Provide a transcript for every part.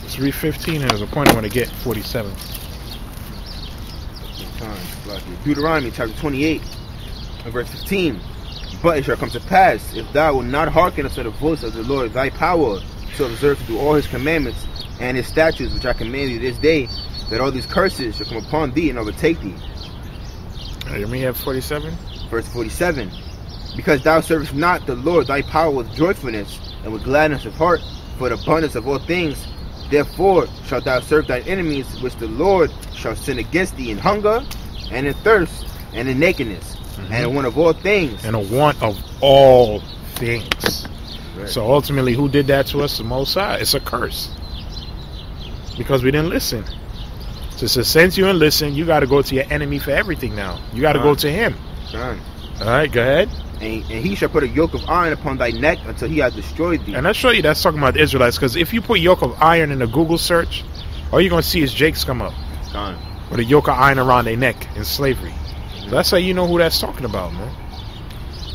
Let's read 15, and there's a point I want to get 47. Deuteronomy chapter 28 and verse 15. But it shall come to pass, if thou wilt not hearken unto the voice of the Lord thy power, to observe to do all his commandments and his statutes which I command thee this day, that all these curses shall come upon thee and overtake thee. Let me have 47. Verse 47. Because thou servest not the Lord thy power with joyfulness and with gladness of heart, for the abundance of all things, therefore shalt thou serve thine enemies, which the Lord shall send against thee in hunger, and in thirst, and in nakedness, and in want of all things. And a want of all things. Right. So ultimately, who did that to us? The Most High. It's a curse. Because we didn't listen. So since you didn't listen, you got to go to your enemy for everything now. You got to go to him. Alright, go ahead. And he shall put a yoke of iron upon thy neck until he hath destroyed thee. And I'll show you that's talking about the Israelites. Because if you put yoke of iron in a Google search, all you're going to see is Jakes come up. With a yoke of iron around their neck in slavery. So that's how you know who that's talking about, man.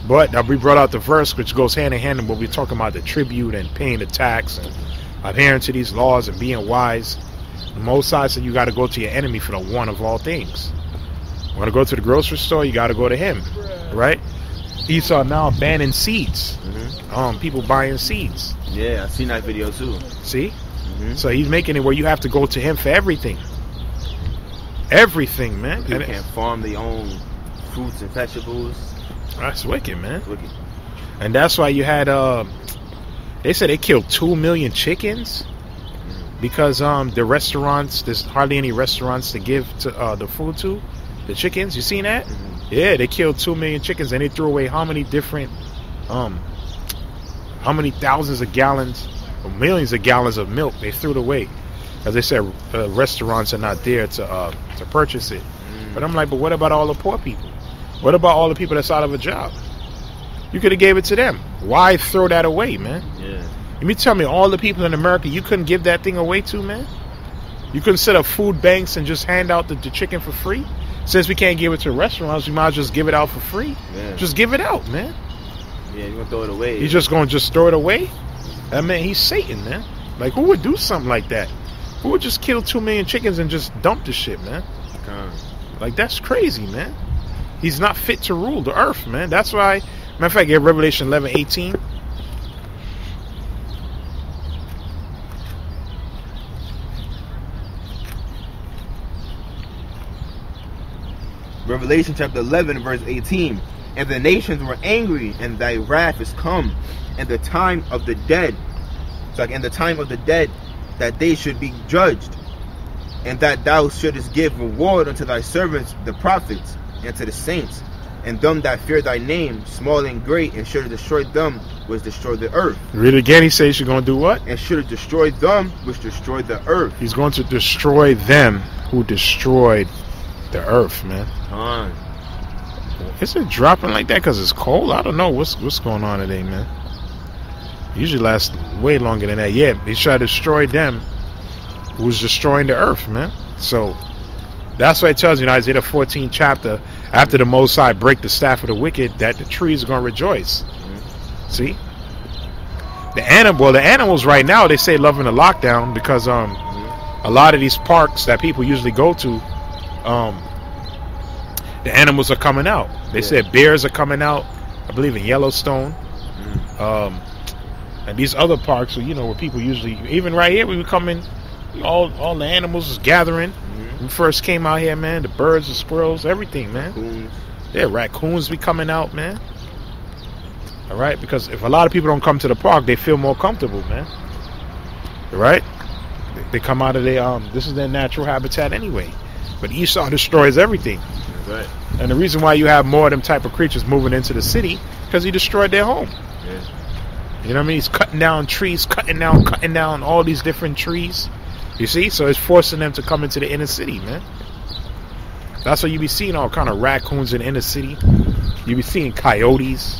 But we brought out the verse which goes hand in hand in what we're talking about, the tribute and paying the tax and adhering to these laws and being wise. The Most High said you got to go to your enemy for the one of all things. You want to go to the grocery store, you got to go to him, right? Esau now banning seeds. People buying seeds. Yeah, I seen that video too. See? So he's making it where you have to go to him for everything. Everything, man. People can't farm their own fruits and vegetables. That's wicked, man. Wicked. And that's why you had they said they killed 2 million chickens because the restaurants, there's hardly any restaurants to give to the food to the chickens. You seen that? Yeah, they killed 2 million chickens and they threw away how many different how many thousands of gallons or millions of gallons of milk they threw it away. As they said, restaurants are not there to purchase it. But I'm like, but what about all the poor people? What about all the people that's out of a job? You could have gave it to them. Why throw that away, man? Yeah. Let me tell me, all the people in America, you couldn't give that thing away to, man? You couldn't set up food banks and just hand out the chicken for free? Since we can't give it to restaurants, we might as well just give it out for free. Yeah. Just give it out, man. Yeah, you're going to throw it away. He's just going to just throw it away? That man, he's Satan, man. Like, who would do something like that? Who would just kill 2 million chickens and just dump the shit, man? Like, that's crazy, man. He's not fit to rule the earth, man. That's why, matter of fact, get Revelation 11:18. Revelation chapter 11, verse 18. And the nations were angry, and thy wrath is come, and the time of the dead. It's like, in the time of the dead, that they should be judged, and that thou shouldest give reward unto thy servants the prophets, and to the saints, and them that fear thy name, small and great, and should have destroyed them which destroyed the earth. Read it again. He says you're going to do what? And should have destroyed them which destroyed the earth. He's going to destroy them who destroyed the earth, man. Is it dropping like that because it's cold? I don't know what's going on today, man. Usually lasts way longer than that. Yeah, he tried to destroy them who was destroying the earth, man. So that's why it tells you in Isaiah 14 chapter, after the Most High break the staff of the wicked, that the trees are going to rejoice. See? The animals right now, they say loving the lockdown because a lot of these parks that people usually go to, the animals are coming out. They said bears are coming out, I believe in Yellowstone. And these other parks, you know, where people usually, even right here, we were coming, all the animals was gathering. When we first came out here, man, the birds, the squirrels, everything, man. Raccoons. Yeah, raccoons be coming out, man. All right, because if a lot of people don't come to the park, they feel more comfortable, man. All right? They come out of their, this is their natural habitat anyway. But Esau destroys everything. Right. And the reason why you have more of them type of creatures moving into the city, because he destroyed their home. Yeah. You know what I mean? He's cutting down trees, cutting down all these different trees. You see? So it's forcing them to come into the inner city, man. That's why you be seeing all kind of raccoons in the inner city. You be seeing coyotes.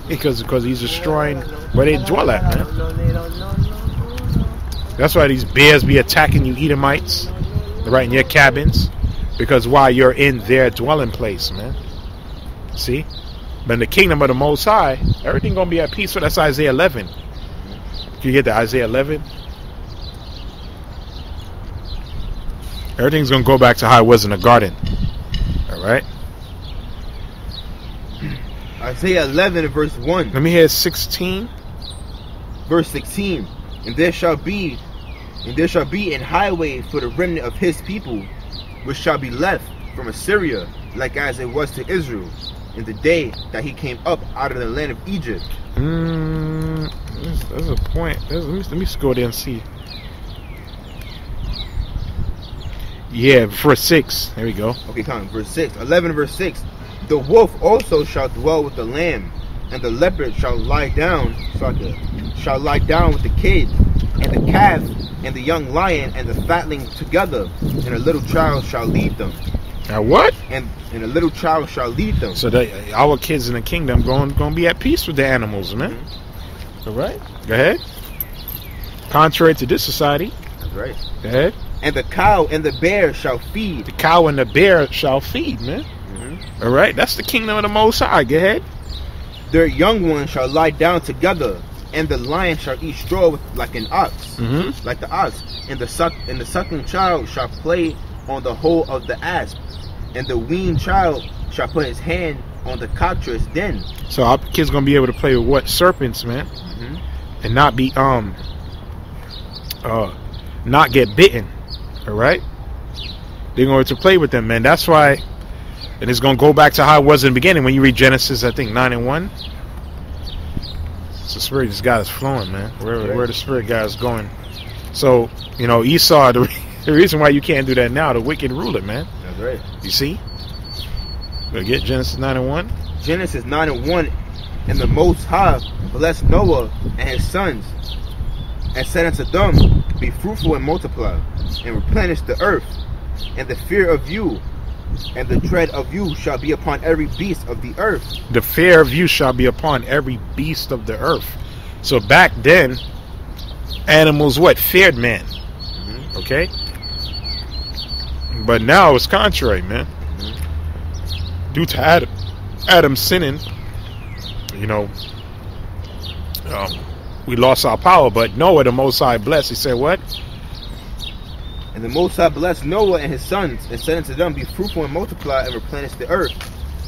Because he's destroying where they dwell at, man. That's why these bears be attacking you Edomites, right in your cabins. Because while you're in their dwelling place, man. See? But in the kingdom of the Most High, everything going to be at peace. So that's Isaiah 11. Can you get the Isaiah 11? Everything's going to go back to how it was in the garden. All right? Isaiah 11 verse 1. Let me hear 16. Verse 16. And there shall be an highway for the remnant of his people, which shall be left from Assyria, like as it was to Israel in the day that he came up out of the land of Egypt. There's a point. Let me just go there and see. Yeah, verse 6. There we go. Okay, come on. Verse 6. 11 verse 6. The wolf also shall dwell with the lamb, and the leopard shall lie down with the kid, and the calf, and the young lion, and the fatling together, and a little child shall lead them. Now what? And a little child shall lead them. So our kids in the kingdom going to be at peace with the animals, man. All right. Go ahead. Contrary to this society. That's right. Go ahead. And the cow and the bear shall feed. The cow and the bear shall feed, man. All right. That's the kingdom of the Most High. Go ahead. Their young ones shall lie down together, and the lion shall eat straw like an ox, like the ox. And the suckling child shall play on the hole of the asp, and the weaned child shall put his hand on the cockatrice den. So our kids gonna be able to play with what? Serpents, man, and not be not get bitten. All right, they're going to play with them, man. That's why, and it's gonna go back to how it was in the beginning. When you read Genesis, I think 9:1. It's the spirit of this guy is flowing, man. Where the spirit guy is going. So Esau. The reason why you can't do that now, the wicked ruler, man. That's right. You see? We'll get Genesis 9:1. Genesis 9:1. And the Most High blessed Noah and his sons, and said unto them, be fruitful and multiply, and replenish the earth. And the fear of you and the dread of you shall be upon every beast of the earth. The fear of you shall be upon every beast of the earth. So back then, animals feared man. Okay? But now it's contrary, man. Due to Adam sinning, we lost our power. But Noah, the Most High blessed. He said what? And the Most High blessed Noah and his sons, and said unto them, be fruitful and multiply, and replenish the earth.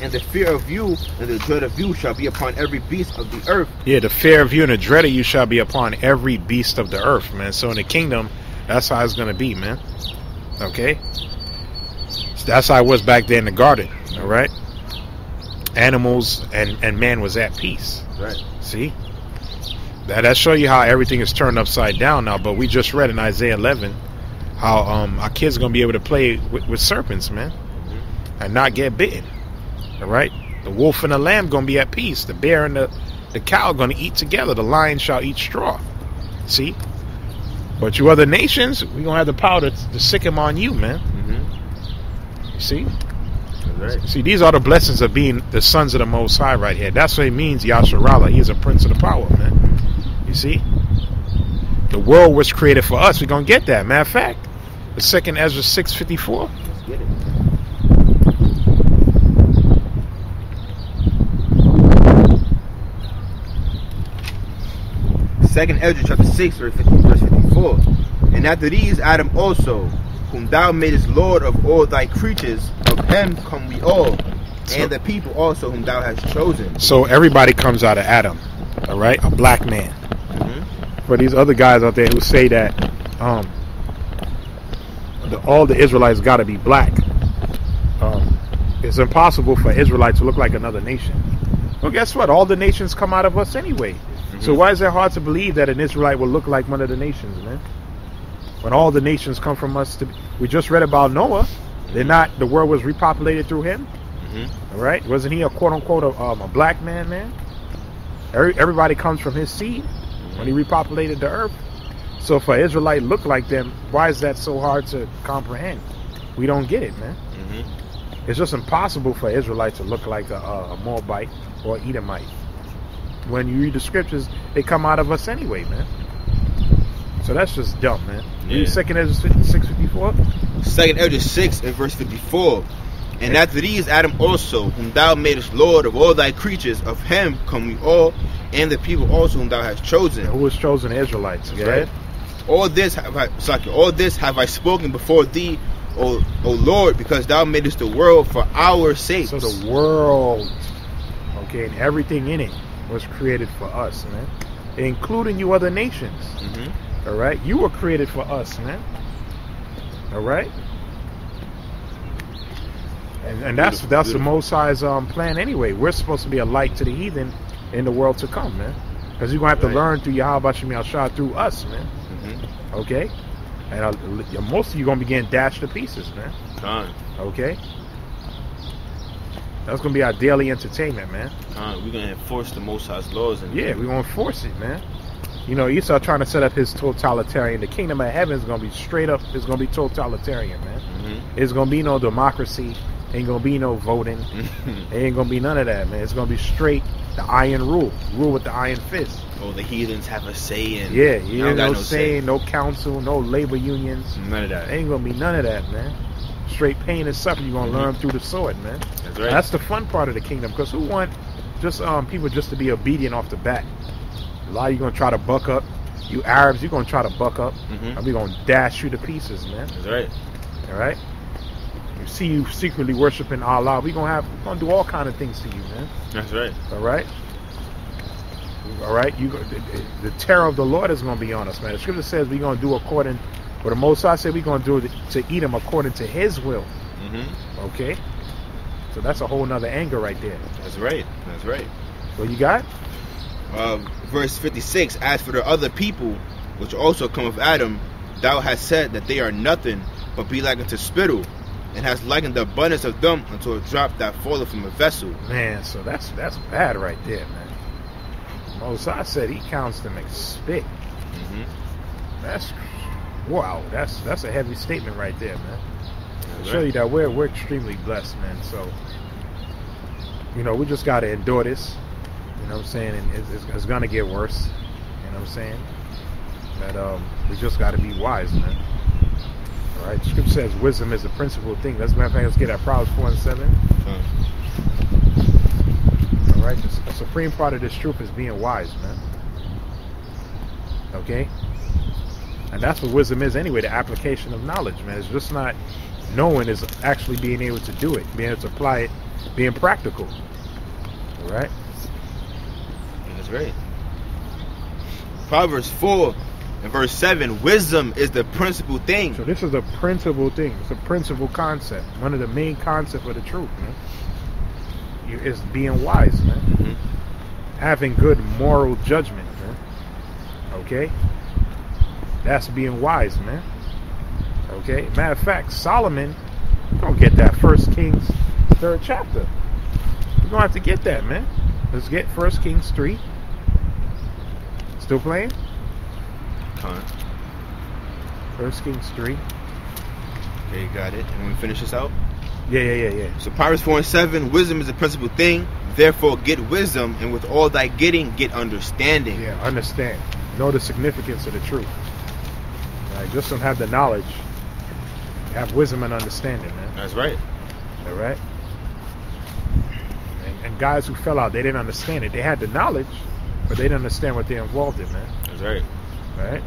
And the fear of you and the dread of you shall be upon every beast of the earth. Yeah, the fear of you and the dread of you shall be upon every beast of the earth, man. So in the kingdom, that's how it's going to be, man. Okay? So that's how it was back there in the garden, all right? Animals and man was at peace. Right. See? That show you how everything is turned upside down now. But we just read in Isaiah 11 how our kids are going to be able to play with serpents, man. And not get bitten. All right? The wolf and the lamb going to be at peace. The bear and the cow are going to eat together. The lion shall eat straw. See? But you other nations, we're going to have the power to sick them on you, man. You see? Right. See, these are the blessings of being the sons of the Most High right here. That's what it means, Yasharallah. He is a prince of the power, man. You see? The world was created for us. We're going to get that. Matter of fact, the 2nd Ezra 6:54. Let's get it. Second Ezra chapter 6 verse 54. And after these Adam also, whom thou madest Lord of all thy creatures, of him come we all, and the people also whom thou hast chosen. So everybody comes out of Adam, all right? A black man. For these other guys out there who say that all the Israelites got to be black, it's impossible for Israelites to look like another nation. Well, guess what? All the nations come out of us anyway. So why is it hard to believe that an Israelite will look like one of the nations, man? When all the nations come from us, we just read about Noah. The world was repopulated through him. All right, wasn't he a quote unquote a black man, man? Everybody comes from his seed when he repopulated the earth. So if an Israelite look like them, why is that so hard to comprehend? We don't get it, man. It's just impossible for Israelites to look like a Moabite or Edomite. When you read the scriptures, they come out of us anyway, man. So that's just dumb, man. Read 2nd Ezra 6:54. 2nd Ezra 6 and verse 54. And after these Adam also, whom thou madest Lord of all thy creatures, of him come we all, and the people also whom thou hast chosen. Who was chosen? The Israelites. Right. All this have I spoken before thee O Lord, because thou madest the world for our sake. So the world, okay, and everything in it was created for us, man, including you other nations. All right, you were created for us, man. All right, and that's the Most High's plan anyway. We're supposed to be a light to the heathen in the world to come, man, because you're gonna have to learn through Yahawashi through us, man. Okay, and most of you gonna be getting dashed to pieces, man. Okay, that's gonna be our daily entertainment, man. We're gonna enforce the Most High's laws, and we're gonna enforce it, man. You know, Esau trying to set up his totalitarian. The kingdom of heaven is gonna be straight up. It's gonna be totalitarian, man. It's gonna be no democracy. Ain't gonna be no voting. Ain't gonna be none of that, man. It's gonna be straight the iron rule with the iron fist. Oh, the heathens have a say in. Yeah, you ain't no say, no council, no labor unions. None of that. Ain't gonna be none of that, man. Straight pain and suffering. You're gonna learn through the sword, man. That's right. That's the fun part of the kingdom. Because who want just people just to be obedient off the bat? A lot of you gonna try to buck up. You Arabs, you're gonna try to buck up, and we're gonna dash you to pieces, man. That's right. All right. You see you secretly worshiping Allah. We're gonna do all kind of things to you, man. That's right. All right. All right. The terror of the Lord is gonna be on us, man. The scripture says we're gonna do according. But the Most High said we're gonna do it to eat them according to His will. Okay. So that's a whole nother anger right there. That's right. That's right. What you got? Verse 56, as for the other people, which also come of Adam, thou hast said that they are nothing, but be like unto spittle, and hast likened the abundance of them unto a drop that falleth from a vessel. Man, so that's bad right there, man. Moses said he counts them as spit. That's wow. That's a heavy statement right there, man. To show you that we're extremely blessed, man. So you know we just got to endure this. You know what I'm saying? And it's gonna get worse. You know what I'm saying? But we just got to be wise, man. All right. The scripture says wisdom is the principal thing. Let's get at Proverbs 4:7. All right. The supreme part of this truth is being wise, man. Okay. And that's what wisdom is anyway. The application of knowledge, man. It's just not knowing; it's actually being able to do it, being able to apply it, being practical. All right. Right. Proverbs 4 and verse 7, wisdom is the principal thing. So this is a principal thing. It's a principal concept. One of the main concepts of the truth, man. Is being wise, man. Having good moral judgment, man. Okay? That's being wise, man. Okay? Matter of fact, Solomon, you're going to get that 1 Kings 3rd chapter. You're going to have to get that, man. Let's get 1 Kings 3. Still playing? 1 Kings 3. Okay, you got it. And we finish this out? Yeah. So Proverbs 4 and 7, wisdom is the principal thing. Therefore get wisdom, and with all thy getting, get understanding. Yeah, understand. Know the significance of the truth. Right? Just don't have the knowledge. Have wisdom and understanding, man. That's right. All right? And guys who fell out, they didn't understand it. They had the knowledge, but they didn't understand what they're involved in, man. That's right. Right?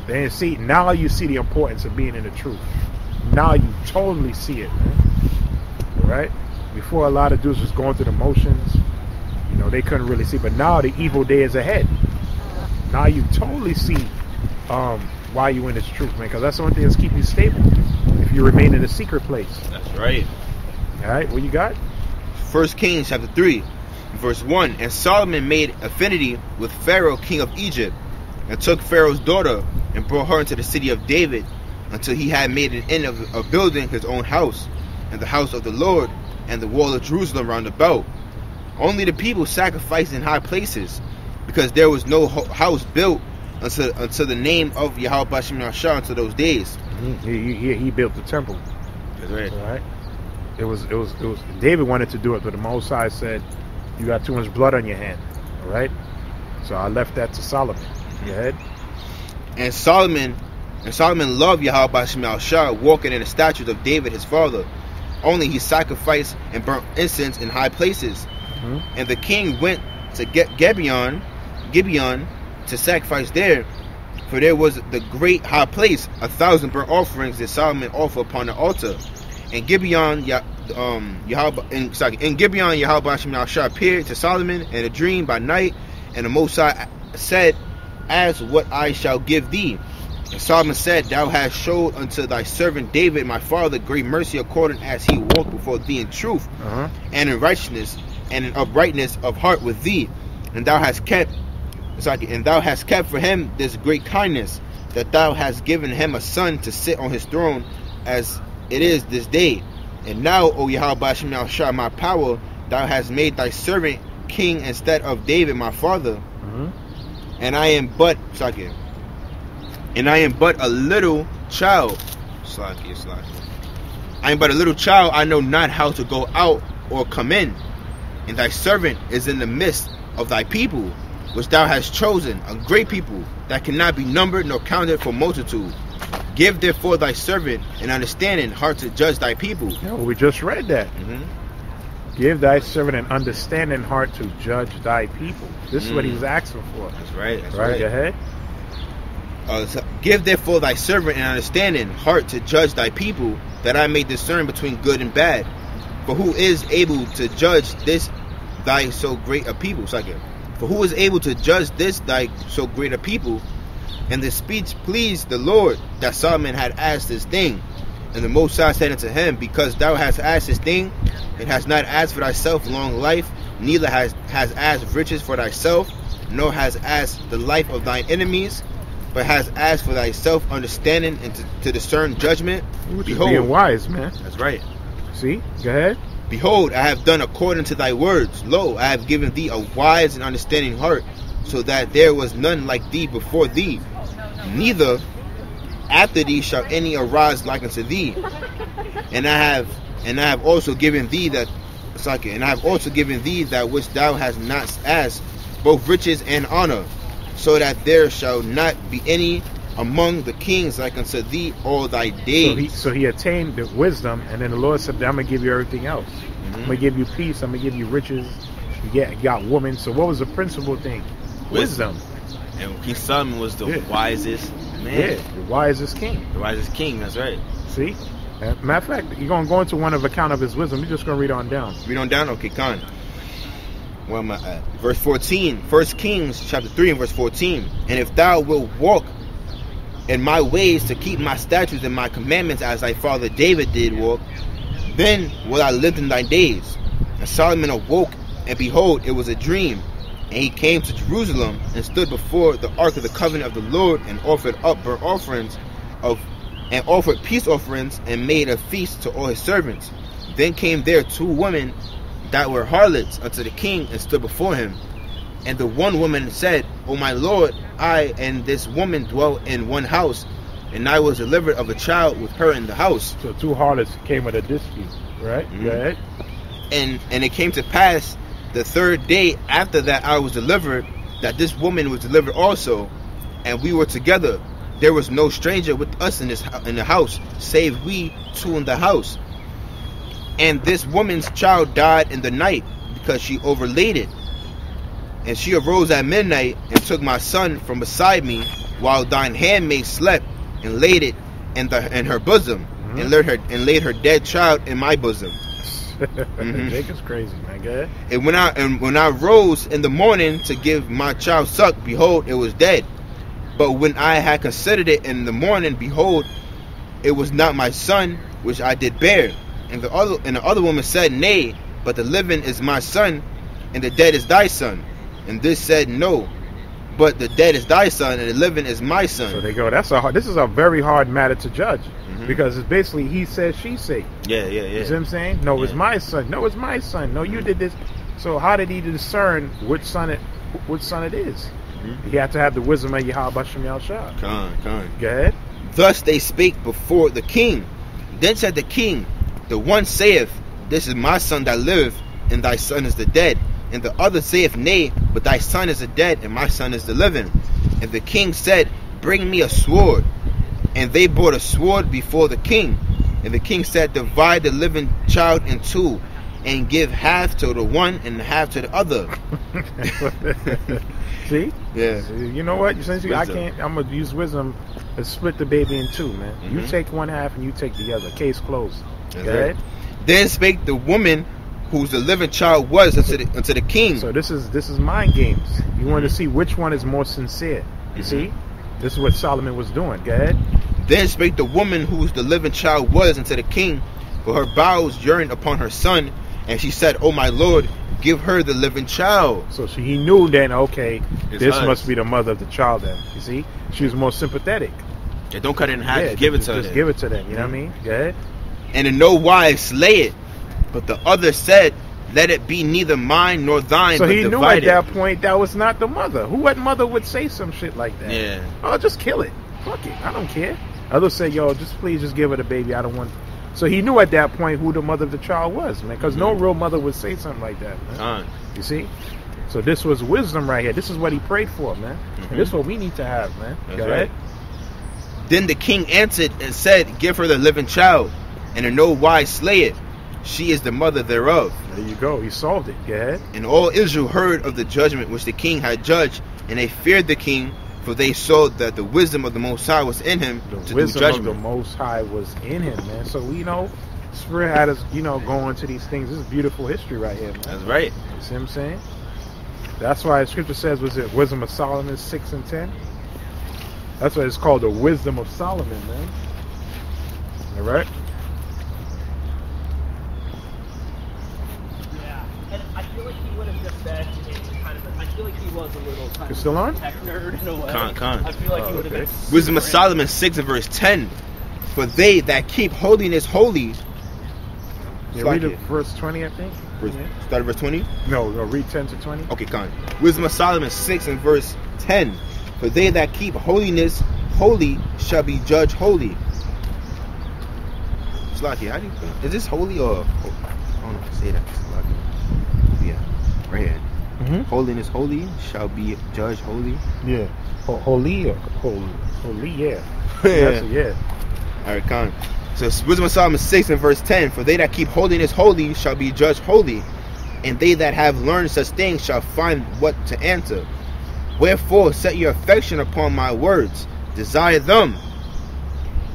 They didn't see. Now you see the importance of being in the truth. Now you totally see it, man. Right? Before, a lot of dudes was going through the motions. You know, they couldn't really see. But now the evil day is ahead. Now you totally see why you in this truth, man. Because that's the only thing that's keeping you stable. If you remain in a secret place. That's right. All right, what you got? 1 Kings chapter 3, verse 1. And Solomon made affinity with Pharaoh, king of Egypt, and took Pharaoh's daughter and brought her into the city of David, until he had made an end of building his own house, and the house of the Lord, and the wall of Jerusalem round about. Only the people sacrificed in high places, because there was no house built unto the name of Yahawashi unto those days. He built the temple. That's right. All right. It was David wanted to do it, but the Most High said, you got too much blood on your hand. All right. So I left that to Solomon. Go ahead. And Solomon loved Yahawashi, walking in the statutes of David his father. Only he sacrificed and burnt incense in high places. And the king went to Gibeon to sacrifice there, For there was the great high place, 1,000 burnt offerings that Solomon offered upon the altar. And Gibeon, Yahawashi appeared to Solomon in a dream by night, and the Most High said, "Ask what I shall give thee." And Solomon said, "Thou hast showed unto thy servant David my father great mercy, according as he walked before thee in truth, and in righteousness, and in uprightness of heart with thee. And thou hast kept for him this great kindness, that thou hast given him a son to sit on his throne, as it is this day. And now, O Yahawah, my power, thou hast made thy servant king instead of David my father. And I am but a little child. I am but a little child. I know not how to go out or come in. And thy servant is in the midst of thy people, which thou hast chosen, a great people that cannot be numbered nor counted for multitude. Give therefore thy servant an understanding, heart to judge thy people." Yeah, we just read that. Give thy servant an understanding heart to judge thy people. This is what he's asking for. That's right. That's right. Go ahead. Give therefore thy servant an understanding heart to judge thy people, that I may discern between good and bad. For who is able to judge this thy so great a people? For who is able to judge this thy so great a people? And the speech pleased the Lord, that Solomon had asked this thing. And the Most High said unto him, Because thou hast asked this thing, and hast not asked for thyself long life, neither has asked riches for thyself, nor has asked the life of thine enemies, but has asked for thyself understanding and to discern judgment. Behold, being wise, man. That's right. See? Go ahead. Behold, I have done according to thy words. Lo, I have given thee a wise and understanding heart, so that there was none like thee before thee, neither after thee shall any arise like unto thee. And I have also given thee that which thou hast not asked, both riches and honor, so that there shall not be any among the kings like unto thee all thy days. So he attained the wisdom, and then the Lord said, I'm going to give you everything else. I'm going to give you peace. I'm going to give you riches. You got woman. So what was the principal thing? Wisdom. And King Solomon was the wisest man. Yeah, the wisest king. The wisest king, that's right. See? Matter of fact, you're going to go into one of account of his wisdom. You're just going to read on down. Read on down? Okay, Khan. Where am I at? Verse 14. 1 Kings chapter 3 and verse 14. And if thou wilt walk in my ways to keep my statutes and my commandments as thy father David did walk, then will I live in thy days. And Solomon awoke, and behold, it was a dream. And he came to Jerusalem and stood before the ark of the covenant of the Lord, and offered up burnt offerings and offered peace offerings, and made a feast to all his servants. Then came there 2 women that were harlots unto the king, and stood before him. And the one woman said, O my lord, I and this woman dwell in one house, and I was delivered of a child with her in the house. So 2 harlots came with a dispute, right? Go ahead. And it came to pass the 3rd day after that I was delivered, that this woman was delivered also, and we were together. There was no stranger with us in the house, save we 2 in the house. And this woman's child died in the night, because she overlaid it. And she arose at midnight, and took my son from beside me, while thine handmaid slept, and laid it in her bosom, and laid her dead child in my bosom. Jacob's crazy, man. Go ahead. And when I rose in the morning to give my child suck, behold, it was dead. But when I had considered it in the morning, behold, it was not my son which I did bear. And the other woman said, Nay, but the living is my son, and the dead is thy son. And this said, No, but the dead is thy son, and the living is my son. So they go, this is a very hard matter to judge, because it's basically he said, she said. Yeah. You see what I'm saying? No, it's my son. No, it's my son. No, you did this. So how did he discern which son it is? He had to have the wisdom of Yahawah Shem Yahshua. Con. Go ahead. Thus they spake before the king. Then said the king, The one saith, This is my son that liveth, and thy son is the dead. And the other saith, Nay, but thy son is the dead, and my son is the living. And the king said, Bring me a sword. And they brought a sword before the king. And the king said, Divide the living child in 2, and give half to the one and half to the other. See? Yeah. You know what? Since I Wisdom. can't, I'm gonna use wisdom and split the baby in two, man. You take one half and you take the other. Case closed. That's Go ahead. right. Then spake the woman whose the living child was unto the king. So this is mind games. You want to see which one is more sincere. You see? This is what Solomon was doing. Go ahead. Then spake the woman whose the living child was unto the king, for her bowels yearned upon her son, and she said, O my lord, give her the living child. So he knew then, okay, It's this hers. must be the mother of the child then. You see? She was more sympathetic. Yeah, don't cut it in half, just give it to her. Just give it to them, you know what I mean? Go ahead. And in no wise slay it. But the other said, let it be neither mine nor thine, So but he knew divided. at that point that was not the mother. What mother would say some shit like that? Yeah. Oh, just kill it. Fuck it. I don't care. Others say, yo, please just give her the baby. I don't want. So he knew at that point who the mother of the child was, man. Because no real mother would say something like that, man. You see? So this was wisdom right here. This is what he prayed for, man. And this is what we need to have, man. That's Go right. ahead. Then the king answered and said, give her the living child, and in no wise slay it. She is the mother thereof. There you go. He solved it. Go ahead. And all Israel heard of the judgment which the king had judged, and they feared the king, for they saw that the wisdom of the Most High was in him The to do wisdom of the judgment. Most High was in him, man. So we know Spirit had us, going to these things. This is beautiful history right here, man. That's right. You see what I'm saying? That's why the scripture says, was it Wisdom of Solomon 6 and 10? That's why it's called the Wisdom of Solomon, man. All right? Yeah, and I feel like he would have just said, I feel like he was a little kind You still on? tech nerd in a way. Con. I feel like he would have okay. been. Wisdom of Solomon 6 and verse 10. For they that keep holiness holy. Yeah, Like read it. verse 20, I think. Start at verse 20. No, read 10 to 20. Okay, con. Wisdom of Solomon 6 and verse 10. For they that keep holiness holy shall be judged holy. Slaki, how do you is this holy or I don't know if to say that. Slaki. Yeah. Right here. Mm-hmm. Holiness holy shall be judged holy. Yeah. Holy, yeah. Yeah. Yeah. Alright, con. So Wisdom of Solomon 6 and verse 10. For they that keep holiness holy shall be judged holy, and they that have learned such things shall find what to answer. Wherefore set your affection upon my words, desire them,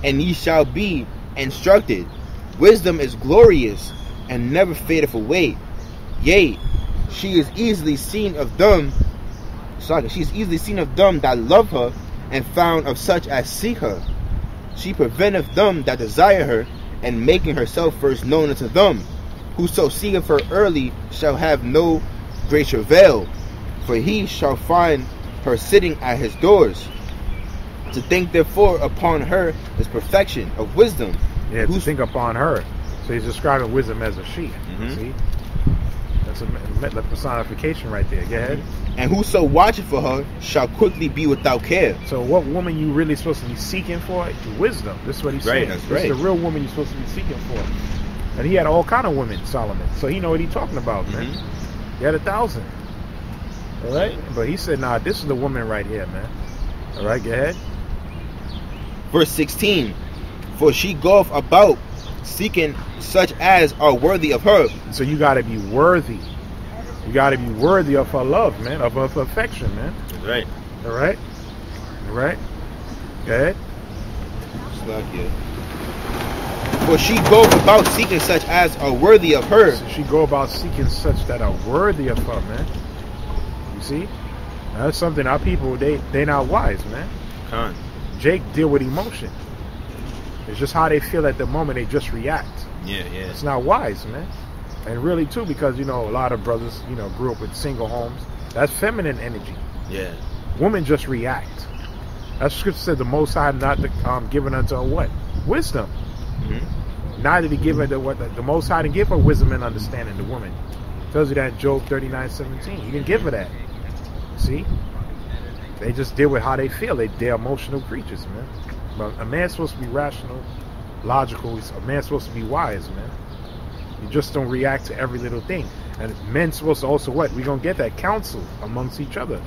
and ye shall be instructed. Wisdom is glorious, and never fadeth away. Yea, she is easily seen of them. She is easily seen of them that love her, and found of such as seek her. She preventeth them that desire her, and making herself first known unto them. Whoso seeketh her early shall have no great travail, for he shall find her sitting at his doors. To think therefore upon her is perfection of wisdom. Yeah, to think upon her. So he's describing wisdom as a she. See? That's a personification right there. Go ahead. And whoso watcheth for her shall quickly be without care. So what woman you really supposed to be seeking for? Wisdom. This is what he's saying. That's This right. is the real woman you're supposed to be seeking for. And he had all kind of women, Solomon. So he know what he's talking about, man. He had 1,000. All right? But he said, nah, this is the woman right here, man. All right, go ahead. Verse 16. For she goeth about seeking such as are worthy of her. So you got to be worthy. You got to be worthy of her love, man, of her affection, man. That's right. All right? All right? Go ahead. For she goeth about seeking such as are worthy of her. So she go about seeking such that are worthy of her, man. You see? That's something our people, they not wise, man. Con. Jake deal with emotion. It's just how they feel at the moment. They just react. Yeah. It's not wise, man. And really, too, because, a lot of brothers, grew up with single homes. That's feminine energy. Yeah. Women just react. That's scripture said the Most High not given unto her what? Wisdom. Neither did he give her the Most High didn't give her wisdom and understanding, the woman. Tells you that in Job 39:17. He didn't give her that. See? They just deal with how they feel. They're emotional creatures, man. But a man's supposed to be rational, logical. A man's supposed to be wise, man. You just don't react to every little thing. And men's supposed to also what? We're going to get that counsel amongst each other.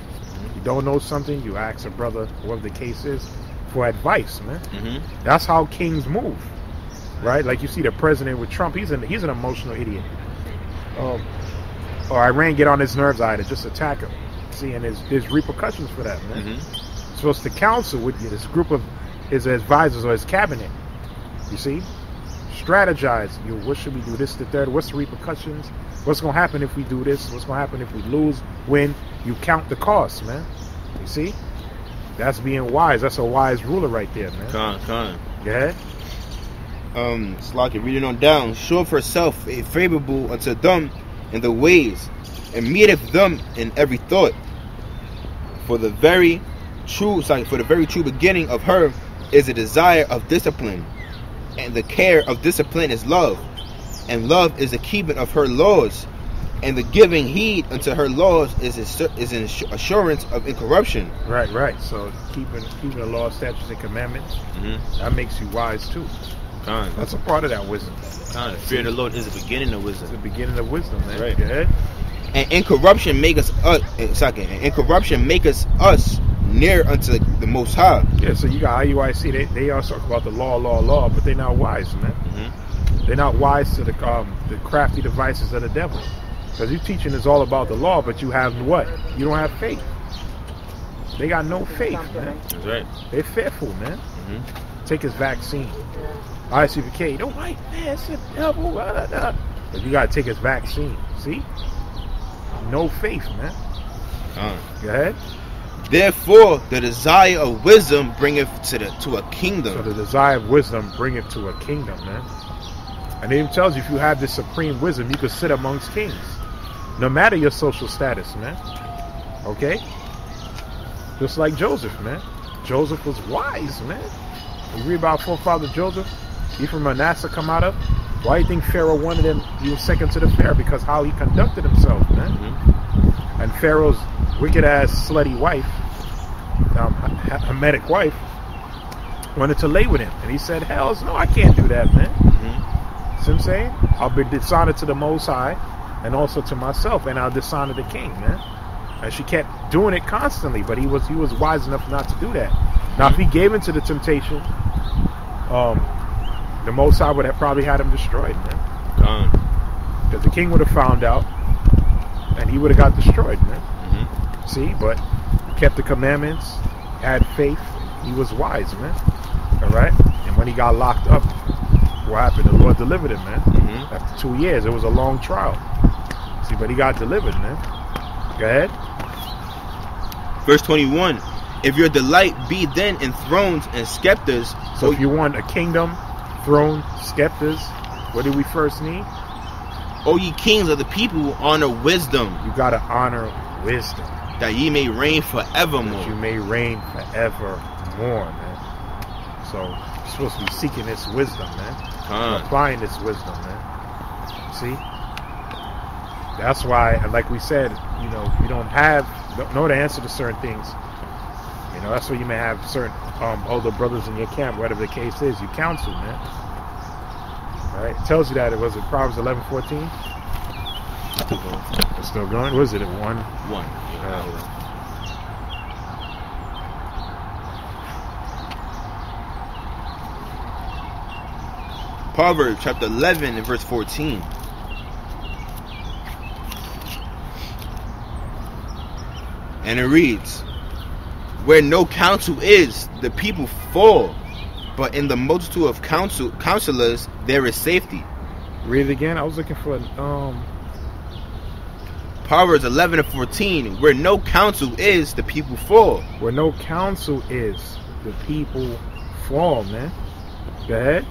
You don't know something, you ask a brother, whatever the case is, for advice, man. That's how kings move. Right? Like you see the president with Trump, he's an emotional idiot. or Iran get on his nerves either, just attack him. See, and there's repercussions for that, man. Mm-hmm. Supposed to counsel with you, this group of his advisors or his cabinet. You see? Strategize. What should we do? This, the third. What's the repercussions? What's going to happen if we do this? What's going to happen if we lose, win? You count the costs, man. You see? That's being wise. That's a wise ruler right there, man. Con. Go ahead. Slaki, reading on down. Show of herself a favorable unto them in the ways, and meeteth them in every thought. For the very true beginning of her is a desire of discipline, and the care of discipline is love, and love is the keeping of her laws, and the giving heed unto her laws is an assurance of incorruption. Right. So keeping the law, statutes, and commandments, that makes you wise too. That's a part of that wisdom. Fear of the Lord is the beginning of wisdom. It's the beginning of wisdom, man. Right. Go ahead. And incorruption make us us near unto the Most High. Yeah, so you got IUIC. They all talk about the law, but they're not wise, man. They're not wise to the crafty devices of the devil. Because you teaching is all about the law, but you have what? You don't have faith. They got no faith, man. That's right. They're fearful, man. Take his vaccine. ICVK, the white man, it's the devil. But you gotta take his vaccine. See? No faith, man. Go ahead. Therefore, the desire of wisdom bringeth to a kingdom. So the desire of wisdom bringeth to a kingdom, man. And it even tells you if you have this supreme wisdom, you can sit amongst kings. No matter your social status, man. Okay? Just like Joseph, man. Joseph was wise, man. You read about forefather Joseph, he from Manasseh come out of. Why do you think Pharaoh wanted him? He was second to the Pharaoh because how he conducted himself, man. And Pharaoh's wicked ass slutty wife, Hamitic wife, wanted to lay with him, and he said, "Hell no, I can't do that, man." See what I'm saying? I'll be dishonored to the Most High, and also to myself, and I'll dishonor the king, man. And she kept doing it constantly, but he was wise enough not to do that. Now, if he gave into the temptation, the Most High would have probably had him destroyed, man. Because the king would have found out, and he would have got destroyed, man. See, but he kept the commandments, had faith, he was wise, man. All right? And when he got locked up, what happened? The Lord delivered him, man. After 2 years, it was a long trial. See, but he got delivered, man. Go ahead. Verse 21. If your delight be then in thrones and scepters. So if you want a kingdom, throne, scepters, what do we first need? O ye kings of the people, honor wisdom. You got to honor wisdom. That ye may reign forevermore. That you may reign forevermore, man. So you're supposed to be seeking this wisdom, man. Applying this wisdom, man. See? That's why, like we said, you know, you don't know the answer to certain things. You know, that's why you may have certain older brothers in your camp, whatever the case is, you counsel, man. Right? It tells you that. It was in Proverbs 11:14. It's still going. Was it at 1? 1. Proverbs chapter 11 and verse 14. And it reads, where no counsel is, the people fall, but in the multitude of counselors there is safety. Read it again. I was looking for Proverbs 11 and 14. Where no counsel is, the people fall. Where no counsel is, the people fall, man. Go ahead.